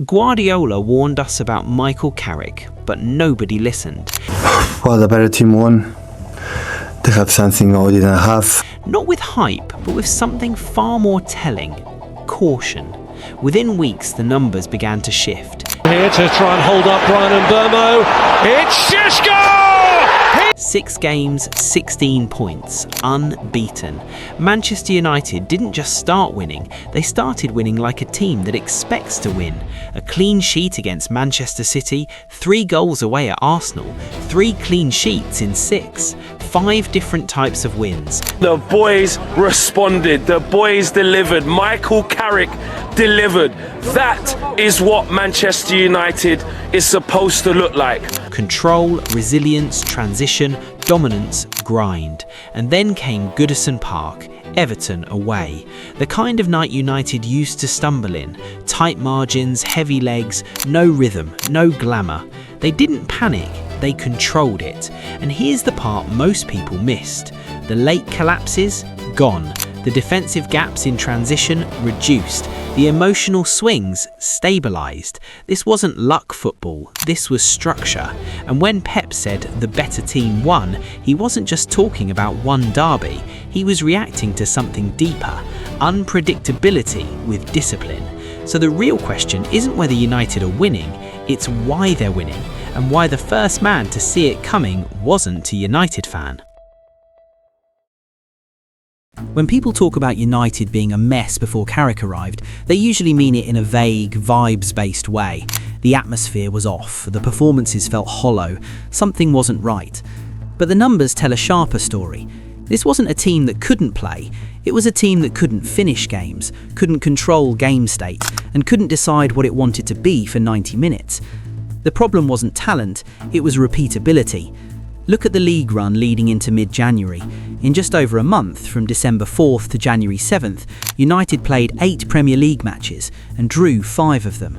Guardiola warned us about Michael Carrick, but nobody listened. Well, the better team won. They have something I didn't have. Not with hype, but with something far more telling: caution. Within weeks, the numbers began to shift. Here to try and hold up Brian Mbermo. It's Shishko! 6 games, 16 points, unbeaten. Manchester United didn't just start winning, they started winning like a team that expects to win. A clean sheet against Manchester City, 3 goals away at Arsenal, 3 clean sheets in 6, 5 different types of wins. The boys responded, the boys delivered, Michael Carrick delivered. That is what Manchester United is supposed to look like. Control, resilience, transition, dominance, grind. And then came Goodison Park, Everton away. The kind of night United used to stumble in. Tight margins, heavy legs, no rhythm, no glamour. They didn't panic, they controlled it. And here's the part most people missed. The late collapses, gone. The defensive gaps in transition reduced. The emotional swings stabilised. This wasn't luck football, this was structure. And when Pep said the better team won, he wasn't just talking about one derby, he was reacting to something deeper: unpredictability with discipline. So the real question isn't whether United are winning, it's why they're winning, and why the first man to see it coming wasn't a United fan. When people talk about United being a mess before Carrick arrived, they usually mean it in a vague, vibes-based way. The atmosphere was off, the performances felt hollow, something wasn't right. But the numbers tell a sharper story. This wasn't a team that couldn't play, it was a team that couldn't finish games, couldn't control game state, and couldn't decide what it wanted to be for 90 minutes. The problem wasn't talent, it was repeatability. Look at the league run leading into mid-January. In just over a month, from December 4th to January 7th, United played 8 Premier League matches and drew 5 of them.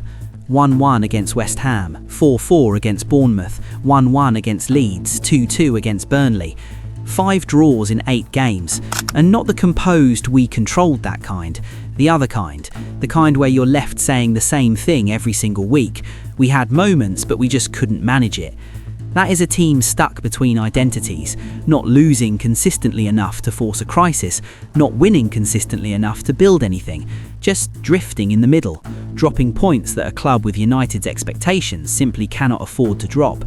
1-1 against West Ham, 4-4 against Bournemouth, 1-1 against Leeds, 2-2 against Burnley. 5 draws in 8 games, and not the composed, we controlled that kind. The other kind, the kind where you're left saying the same thing every single week. We had moments, but we just couldn't manage it. That is a team stuck between identities, not losing consistently enough to force a crisis, not winning consistently enough to build anything, just drifting in the middle, dropping points that a club with United's expectations simply cannot afford to drop.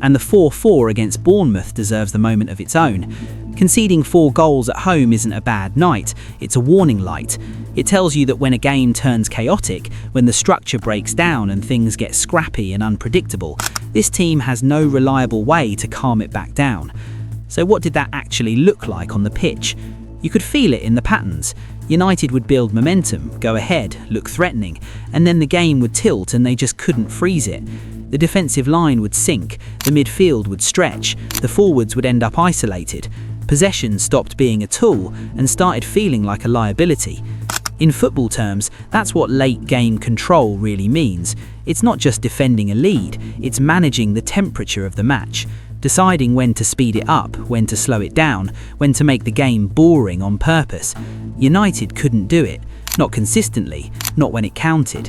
And the 4-4 against Bournemouth deserves the moment of its own. Conceding 4 goals at home isn't a bad night, it's a warning light. It tells you that when a game turns chaotic, when the structure breaks down and things get scrappy and unpredictable, this team has no reliable way to calm it back down. So what did that actually look like on the pitch? You could feel it in the patterns. United would build momentum, go ahead, look threatening, and then the game would tilt and they just couldn't freeze it. The defensive line would sink, the midfield would stretch, the forwards would end up isolated. Possession stopped being a tool and started feeling like a liability. In football terms, that's what late game control really means. It's not just defending a lead, it's managing the temperature of the match, deciding when to speed it up, when to slow it down, when to make the game boring on purpose. United couldn't do it, not consistently, not when it counted.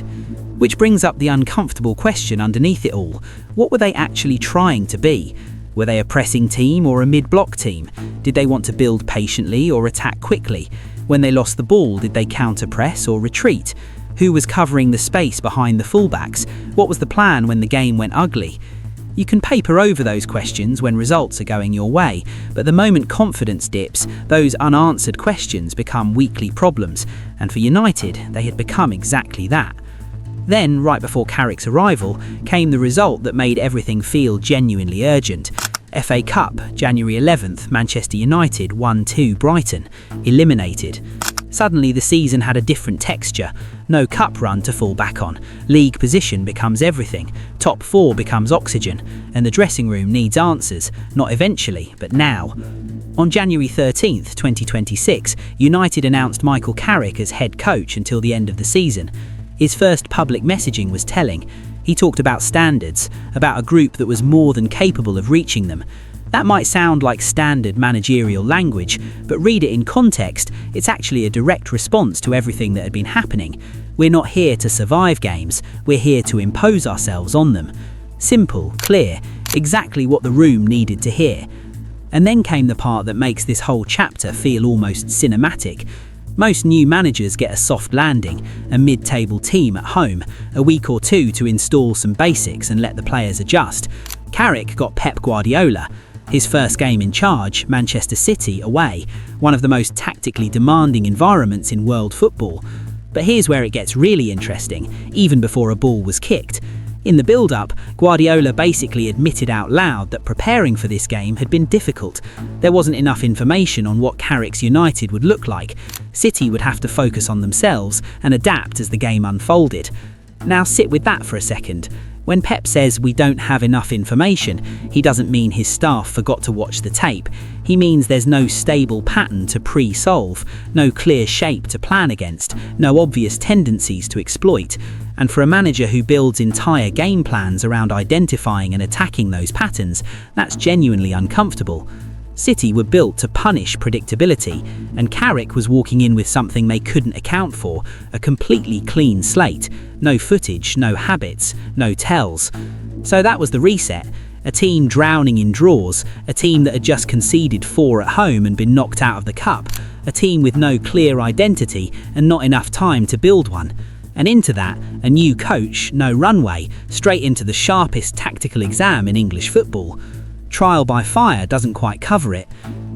Which brings up the uncomfortable question underneath it all: what were they actually trying to be? Were they a pressing team or a mid-block team? Did they want to build patiently or attack quickly? When they lost the ball, did they counter-press or retreat? Who was covering the space behind the fullbacks? What was the plan when the game went ugly? You can paper over those questions when results are going your way, but the moment confidence dips, those unanswered questions become weekly problems, and for United, they had become exactly that. Then, right before Carrick's arrival, came the result that made everything feel genuinely urgent. FA Cup, January 11th, Manchester United 1-2 Brighton, eliminated. Suddenly the season had a different texture. No cup run to fall back on. League position becomes everything. Top 4 becomes oxygen. And the dressing room needs answers, not eventually, but now. On January 13th, 2026, United announced Michael Carrick as head coach until the end of the season. His first public messaging was telling. He talked about standards, about a group that was more than capable of reaching them. That might sound like standard managerial language, but read it in context, it's actually a direct response to everything that had been happening. We're not here to survive games, we're here to impose ourselves on them. Simple, clear, exactly what the room needed to hear. And then came the part that makes this whole chapter feel almost cinematic. Most new managers get a soft landing, a mid-table team at home, a week or two to install some basics and let the players adjust. Carrick got Pep Guardiola. His first game in charge, Manchester City away, one of the most tactically demanding environments in world football. But here's where it gets really interesting, even before a ball was kicked. In the build-up, Guardiola basically admitted out loud that preparing for this game had been difficult. There wasn't enough information on what Carrick's United would look like. City would have to focus on themselves and adapt as the game unfolded. Now sit with that for a second. When Pep says we don't have enough information, he doesn't mean his staff forgot to watch the tape. He means there's no stable pattern to pre-solve, no clear shape to plan against, no obvious tendencies to exploit. And for a manager who builds entire game plans around identifying and attacking those patterns, that's genuinely uncomfortable. City were built to punish predictability, and Carrick was walking in with something they couldn't account for, a completely clean slate. No footage, no habits, no tells. So that was the reset. A team drowning in draws, a team that had just conceded 4 at home and been knocked out of the cup, a team with no clear identity and not enough time to build one. And into that, a new coach, no runway, straight into the sharpest tactical exam in English football. Trial by fire doesn't quite cover it.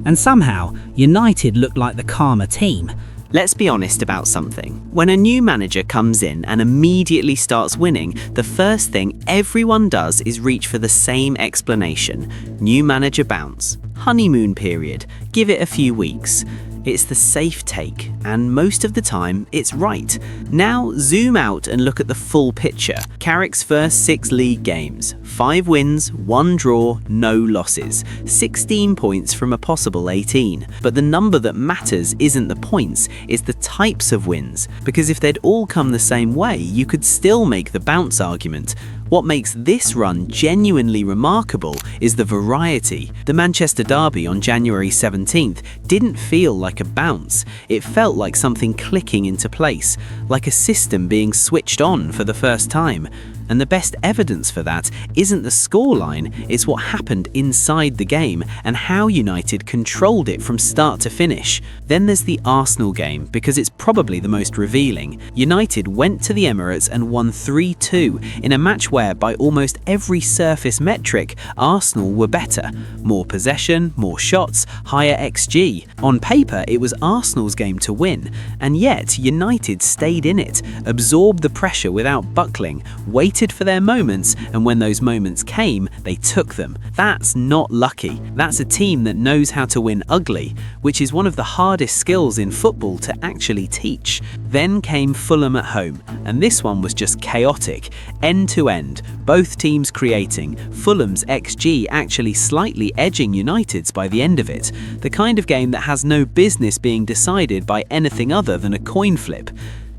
And somehow, United looked like the calmer team. Let's be honest about something. When a new manager comes in and immediately starts winning, the first thing everyone does is reach for the same explanation. New manager bounce. Honeymoon period. Give it a few weeks. It's the safe take, and most of the time, it's right. Now, zoom out and look at the full picture. Carrick's first 6 league games. 5 wins, 1 draw, no losses. 16 points from a possible 18. But the number that matters isn't the points, it's the types of wins. Because if they'd all come the same way, you could still make the bounce argument. What makes this run genuinely remarkable is the variety. The Manchester derby on January 17th didn't feel like a bounce. It felt like something clicking into place, like a system being switched on for the first time. And the best evidence for that isn't the scoreline, it's what happened inside the game and how United controlled it from start to finish. Then there's the Arsenal game, because it's probably the most revealing. United went to the Emirates and won 3-2 in a match where, by almost every surface metric, Arsenal were better. More possession, more shots, higher XG. On paper, it was Arsenal's game to win, and yet United stayed in it, absorbed the pressure without buckling, waited for their moments, and when those moments came, they took them. That's not lucky. That's a team that knows how to win ugly, which is one of the hardest skills in football to actually teach. Then came Fulham at home, and this one was just chaotic, end to end, both teams creating, Fulham's XG actually slightly edging United's by the end of it, the kind of game that has no business being decided by anything other than a coin flip.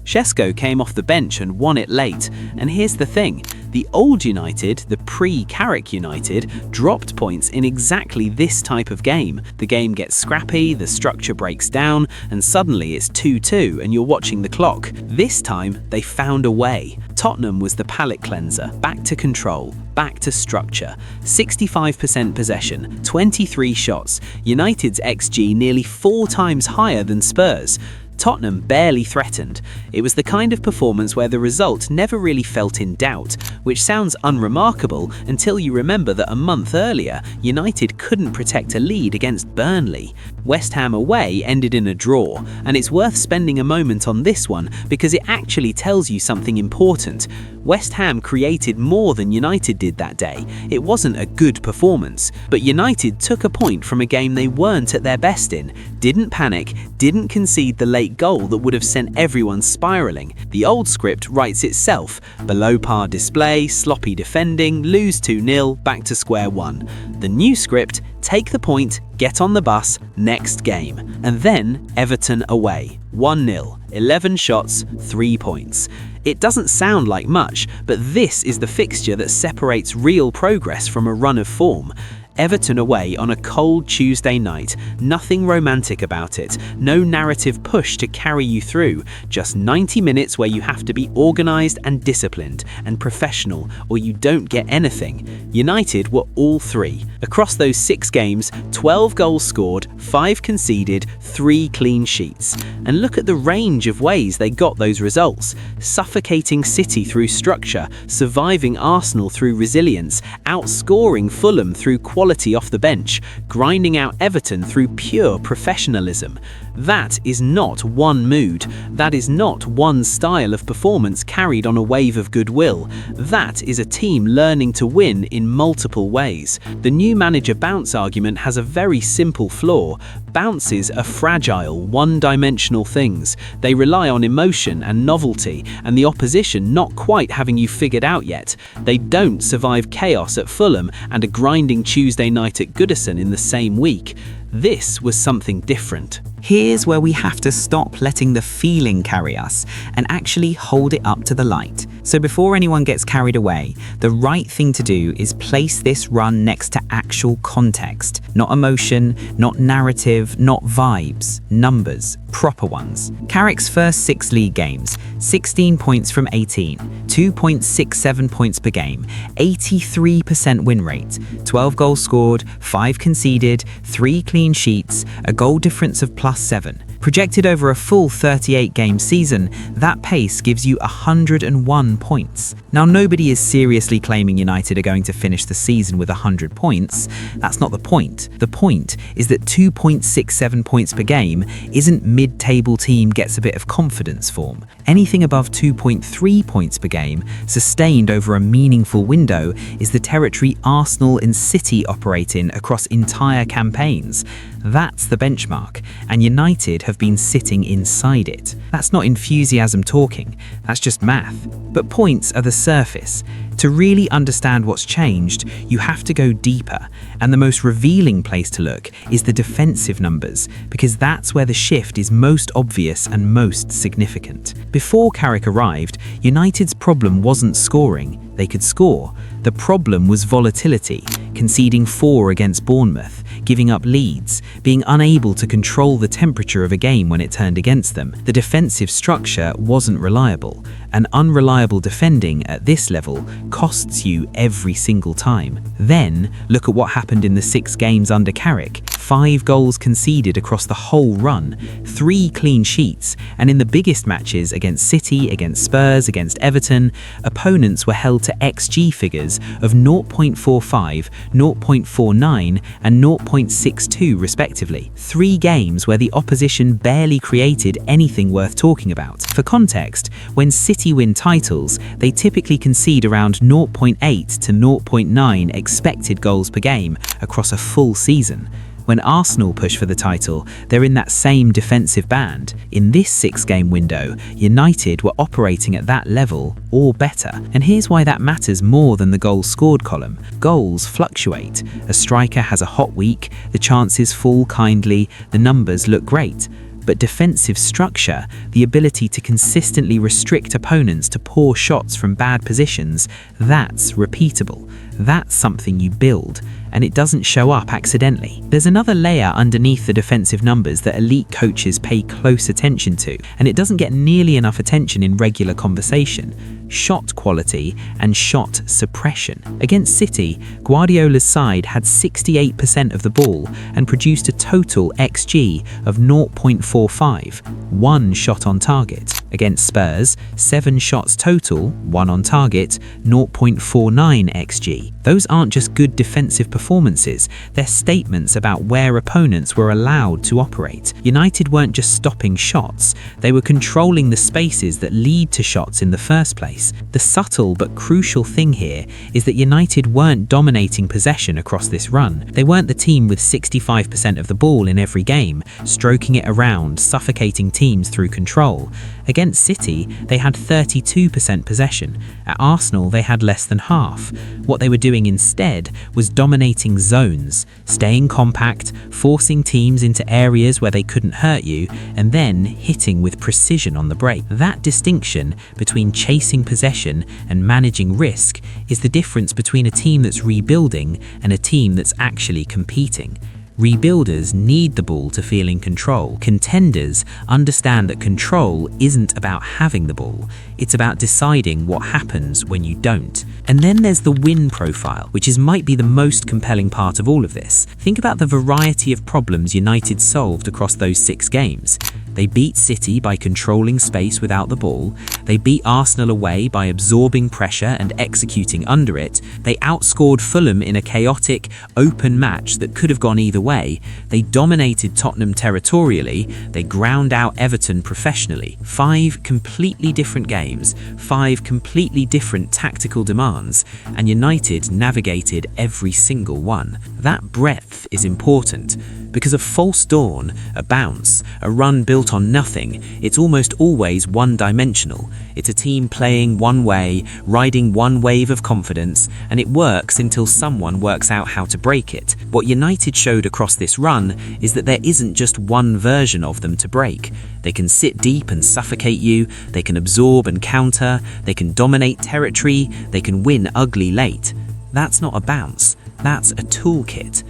Šeško came off the bench and won it late, and here's the thing, the old United, the pre-Carrick United, dropped points in exactly this type of game. The game gets scrappy, the structure breaks down, and suddenly it's 2-2 and you're watching the clock. This time, they found a way. Tottenham was the palate cleanser, back to control, back to structure. 65% possession, 23 shots, United's XG nearly 4 times higher than Spurs. Tottenham barely threatened. It was the kind of performance where the result never really felt in doubt, which sounds unremarkable until you remember that a month earlier, United couldn't protect a lead against Burnley. West Ham away ended in a draw, and it's worth spending a moment on this one because it actually tells you something important. West Ham created more than United did that day. It wasn't a good performance, but United took a point from a game they weren't at their best in, didn't panic, didn't concede the late goal that would have sent everyone spiralling. The old script writes itself: below par display, sloppy defending, lose 2-0, back to square one. The new script: take the point, get on the bus, next game. And then Everton away, 1-0, 11 shots, 3 points. It doesn't sound like much, but this is the fixture that separates real progress from a run of form. Everton away on a cold Tuesday night, nothing romantic about it, no narrative push to carry you through, just 90 minutes where you have to be organised and disciplined and professional or you don't get anything. United were all three. Across those 6 games, 12 goals scored, 5 conceded, 3 clean sheets. And look at the range of ways they got those results. Suffocating City through structure, surviving Arsenal through resilience, outscoring Fulham through quality off the bench, grinding out Everton through pure professionalism. That is not one mood. That is not one style of performance carried on a wave of goodwill. That is a team learning to win in multiple ways. The new manager bounce argument has a very simple flaw. Bounces are fragile, one-dimensional things. They rely on emotion and novelty, and the opposition not quite having you figured out yet. They don't survive chaos at Fulham and a grinding Tuesday night at Goodison in the same week. This was something different. Here's where we have to stop letting the feeling carry us and actually hold it up to the light. So before anyone gets carried away, the right thing to do is place this run next to actual context. Not emotion, not narrative, not vibes, numbers, proper ones. Carrick's first 6 league games, 16 points from 18, 2.67 points per game, 83% win rate, 12 goals scored, 5 conceded, 3 clean sheets, a goal difference of +7. Projected over a full 38-game season, that pace gives you 101 points. Now, nobody is seriously claiming United are going to finish the season with 100 points. That's not the point. The point is that 2.67 points per game isn't mid-table team gets a bit of confidence form. Anything above 2.3 points per game, sustained over a meaningful window, is the territory Arsenal and City operate in across entire campaigns. That's the benchmark, and United have been sitting inside it. That's not enthusiasm talking, that's just math. But points are the surface. To really understand what's changed, you have to go deeper, and the most revealing place to look is the defensive numbers, because that's where the shift is most obvious and most significant. Before Carrick arrived, United's problem wasn't scoring. They could score. The problem was volatility, conceding 4 against Bournemouth, giving up leads, being unable to control the temperature of a game when it turned against them. The defensive structure wasn't reliable, and unreliable defending at this level costs you every single time. Then, look at what happened in the 6 games under Carrick. 5 goals conceded across the whole run, 3 clean sheets, and in the biggest matches against City, against Spurs, against Everton, opponents were held to XG figures of 0.45, 0.49, and 0.62 respectively. 3 games where the opposition barely created anything worth talking about. For context, when City win titles, they typically concede around 0.8 to 0.9 expected goals per game across a full season. When Arsenal push for the title, they're in that same defensive band. In this 6-game window, United were operating at that level or better. And here's why that matters more than the goals scored column. Goals fluctuate. A striker has a hot week, the chances fall kindly, the numbers look great. But defensive structure, the ability to consistently restrict opponents to poor shots from bad positions, that's repeatable. That's something you build, and it doesn't show up accidentally. There's another layer underneath the defensive numbers that elite coaches pay close attention to, and it doesn't get nearly enough attention in regular conversation: shot quality and shot suppression. Against City, Guardiola's side had 68% of the ball and produced a total XG of 0.45, 1 shot on target. Against Spurs, 7 shots total, 1 on target, 0.49 XG. Those aren't just good defensive performances, they're statements about where opponents were allowed to operate. United weren't just stopping shots, they were controlling the spaces that lead to shots in the first place. The subtle but crucial thing here is that United weren't dominating possession across this run. They weren't the team with 65% of the ball in every game, stroking it around, suffocating teams through control. Against City, they had 32% possession. At Arsenal, they had less than half. What they were doing instead was dominating zones, staying compact, forcing teams into areas where they couldn't hurt you, and then hitting with precision on the break. That distinction between chasing possession and managing risk is the difference between a team that's rebuilding and a team that's actually competing. Rebuilders need the ball to feel in control. Contenders understand that control isn't about having the ball, it's about deciding what happens when you don't. And then there's the win profile, which might be the most compelling part of all of this. Think about the variety of problems United solved across those 6 games. They beat City by controlling space without the ball. They beat Arsenal away by absorbing pressure and executing under it. They outscored Fulham in a chaotic, open match that could have gone either way. They dominated Tottenham territorially. They ground out Everton professionally. 5 completely different games, 5 completely different tactical demands, and United navigated every single one. That breadth is important, because a false dawn, a bounce, a run built on nothing, it's almost always one-dimensional. It's a team playing one way, riding one wave of confidence, and it works until someone works out how to break it. What United showed across this run is that there isn't just one version of them to break. They can sit deep and suffocate you, they can absorb and counter, they can dominate territory, they can win ugly late. That's not a bounce, that's a toolkit.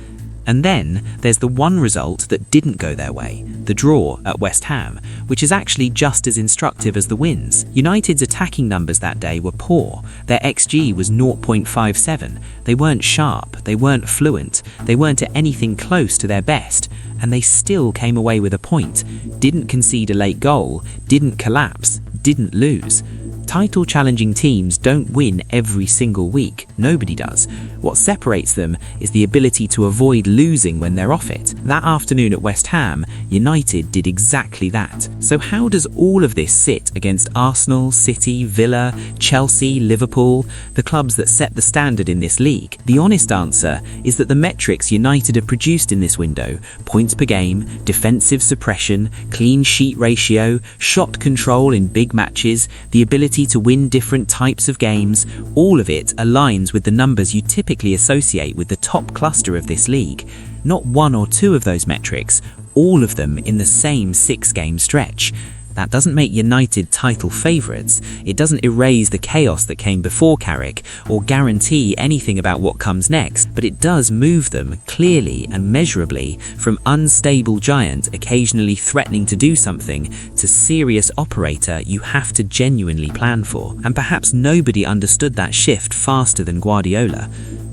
And then there's the one result that didn't go their way, the draw at West Ham, which is actually just as instructive as the wins. United's attacking numbers that day were poor. Their XG was 0.57. They weren't sharp, they weren't fluent, they weren't at anything close to their best, and they still came away with a point, didn't concede a late goal, didn't collapse, didn't lose. Title-challenging teams don't win every single week. Nobody does. What separates them is the ability to avoid losing when they're off it. That afternoon at West Ham, United did exactly that. So how does all of this sit against Arsenal, City, Villa, Chelsea, Liverpool, the clubs that set the standard in this league? The honest answer is that the metrics United have produced in this window, points per game, defensive suppression, clean sheet ratio, shot control in big matches, the ability to win different types of games, all of it aligns with the numbers you typically associate with the top cluster of this league. Not one or two of those metrics, all of them in the same 6-game stretch. That doesn't make United title favourites, it doesn't erase the chaos that came before Carrick or guarantee anything about what comes next, but it does move them clearly and measurably from unstable giant occasionally threatening to do something to serious operator you have to genuinely plan for. And perhaps nobody understood that shift faster than Guardiola.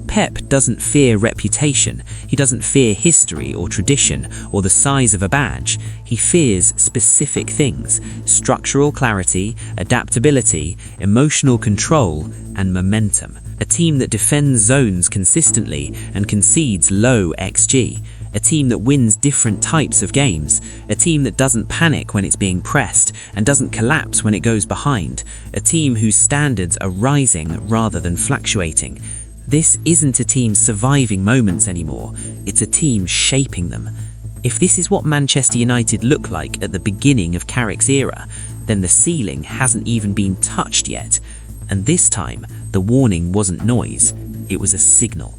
Pep doesn't fear reputation, he doesn't fear history or tradition or the size of a badge. He fears specific things: structural clarity, adaptability, emotional control, and momentum. A team that defends zones consistently and concedes low XG. A team that wins different types of games. A team that doesn't panic when it's being pressed and doesn't collapse when it goes behind. A team whose standards are rising rather than fluctuating. This isn't a team surviving moments anymore, it's a team shaping them. If this is what Manchester United looked like at the beginning of Carrick's era, then the ceiling hasn't even been touched yet. And this time, the warning wasn't noise, it was a signal.